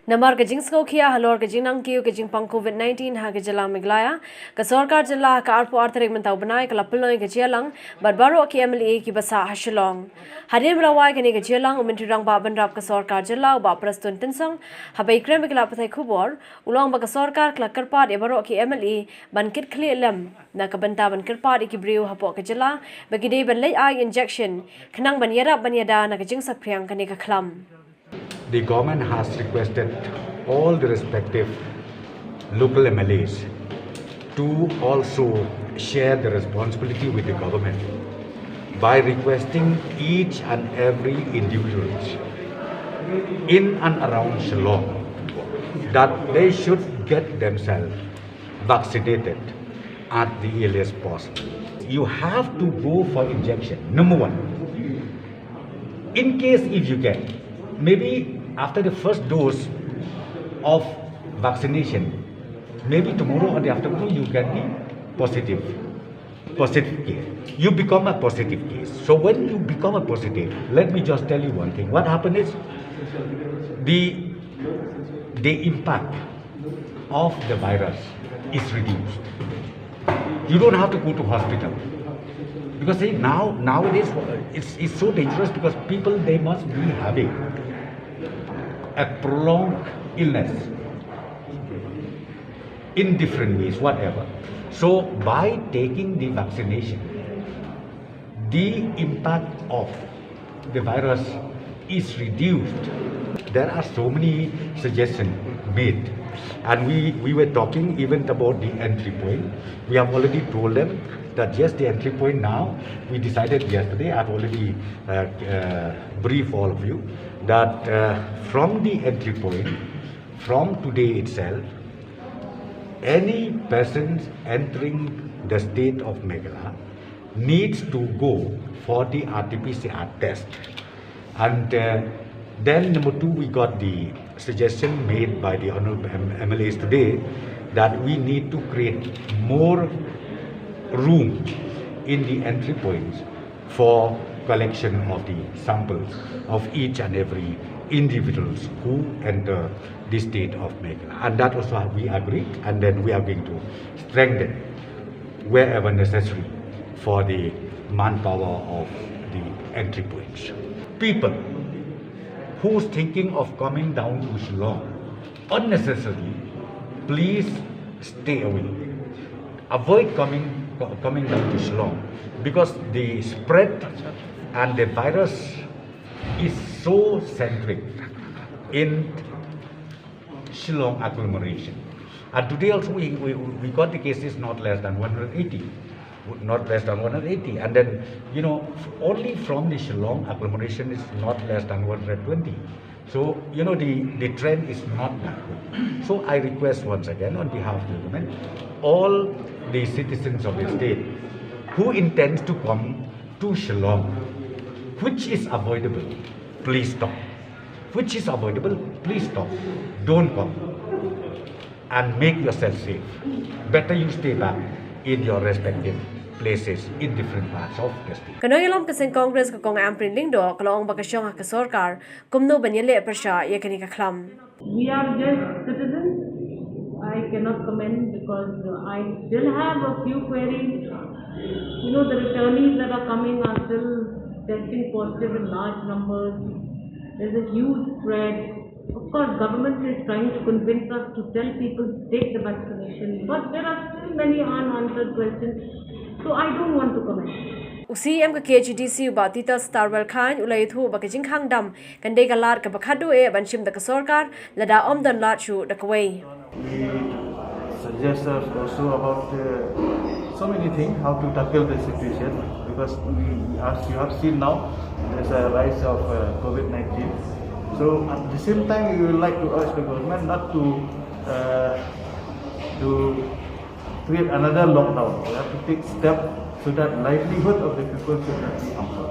Namar ka jing sko khia halor ka jing nang kiu ka jing pang COVID-19 ha ka jala miglaya ka Sorkar jala ka arpo artrik mentau banai ka lapuloi ka jelang barbaro ki MLA ki basa hashlong hadim rawai ka ni ka jelang umin rang ba ban rap ka Sorkar jala ba prastun tensang habai krem ka lapatai khubor ulong ba ka Sorkar ka Kyrpad ebaro ki MLA ban kit khli lem na ka banta ban Kyrpad ki briu hapo ka jala bagi dei ban lei ai injection khnang ban yara ban yada na ka jing sak phriang ka ni ka khlam. The government has requested all the respective local MLAs to also share the responsibility with the government by requesting each and every individual in and around Shillong that they should get themselves vaccinated at the earliest possible. You have to go for injection, number one. In case if you get, maybe after the first dose of vaccination, maybe tomorrow or the afternoon you get the positive case. You become a positive case. So when you become a positive, let me just tell you one thing. What happened is the impact of the virus is reduced. You don't have to go to hospital. Because see, nowadays it's so dangerous because people, they must be having a prolonged illness in different ways, whatever. So by taking the vaccination, the impact of the virus is reduced. There are so many suggestions made, and we were talking even about the entry point. We have already told them that yes, the entry point now, we decided yesterday, I've already briefed all of you, that from the entry point, from today itself, any person entering the state of Meghalaya needs to go for the RT-PCR test. And then number two, we got the suggestion made by the honorable MLAs today that we need to create more room in the entry points for collection of the samples of each and every individuals who enter the state of Meghalaya. And that also we agreed, and then we are going to strengthen wherever necessary for the manpower of the entry points. People who's thinking of coming down to Shillong unnecessarily, please stay away. Avoid coming down to Shillong because the spread and the virus is so centric in Shillong agglomeration. And today also we got the cases not less than 180. Not less than 180, and then only from the Shillong agglomeration is not less than 120. So the trend is not that good. So I request once again on behalf of the government, all the citizens of the state who intends to come to Shillong, which is avoidable, please stop. Which is avoidable, please stop. Don't come and make yourself safe. Better you stay back in your respective places in different parts of the state. Kanoyalam kasing Congress ka kong amprin lingdo kalawang bakasyong ka Sorkar kumno banyale persya yakani ka khlam. We are just citizens. I cannot comment because I still have a few queries. The returnees that are coming are still testing positive in large numbers. There's a huge spread. Of course, government is trying to convince us to tell people to take the vaccination, but there are still many unanswered questions, so I don't want to comment. UCM ka KHDC batita Starwell Khan ulaythu bakajing khangdam kandai galar ka bakhadu banshim da ka Sorkar lada omdan lachu da kawai. We suggest us also about so many things how to tackle the situation because as you have seen now there's a rise of COVID-19. So at the same time, we would like to urge the government not to create another lockdown. We have to take steps so that livelihood of the people should not be hampered.